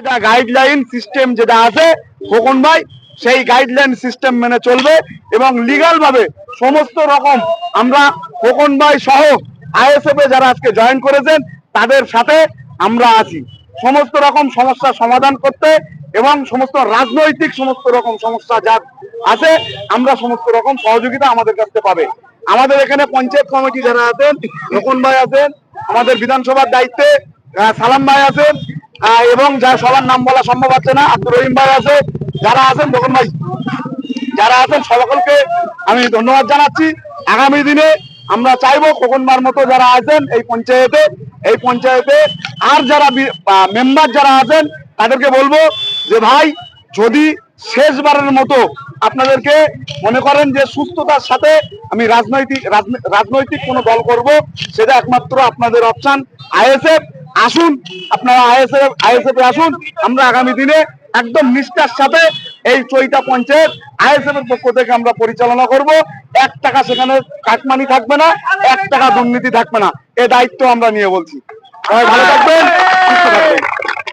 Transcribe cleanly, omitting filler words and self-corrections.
যেটা guideline system যেটা আছে খোকন ভাই সেই গাইডলাইন সিস্টেম মেনে চলবে এবং লিগ্যাল ভাবে সমস্ত রকম আমরা খোকন ভাই সহ আইএসএফ এ যারা আজকে জয়েন করেছেন তাদের সাথে আমরা আছি সমস্ত রকম সমস্যার সমাধান করতে এবং সমস্ত রাজনৈতিক সমস্ত রকম সমস্যা যা আছে আমরা সমস্ত রকম সহযোগিতা আমাদের কাছে পাবে। আমাদের এখানে পঞ্চায়েত কমিটি যারা আছেন খোকন ভাই আছেন, আমাদের বিধানসভার দায়িত্বে সালাম ভাই আছেন এবং যা সবার নাম বলা সম্ভব হচ্ছে না, আব্দুর রহিম ভাই আছে, যারা আছেন খোকন ভাই যারা আছেন সকলকে আমি ধন্যবাদ জানাচ্ছি। আগামী দিনে আমরা চাইবো খোকন ভাইয়ের মতো যারা আছেন এই পঞ্চায়েতে আর যারা মেম্বার যারা আছেন তাদেরকে বলবো যে ভাই যদি শেষবারের মতো আপনাদেরকে মনে করেন যে সুস্থতার সাথে আমি রাজনৈতিক কোনো দল করব, সেটা একমাত্র আপনাদের অপশন আইএসএফ। আসুন আপনারা আইএসএফ এ আসুন, আমরা আগামী দিনে একদম নিষ্ঠার সাথে এই চৈতা পঞ্চায়েত আইএসএফ এর পক্ষ থেকে আমরা পরিচালনা করব। 1 টাকা সেখানে কাটমানি থাকবে না, 1 টাকা দুর্নীতি থাকবে না, এ দায়িত্ব আমরা নিয়ে বলছি। সবাই ভালো থাকবেন, সুস্থ থাকবেন।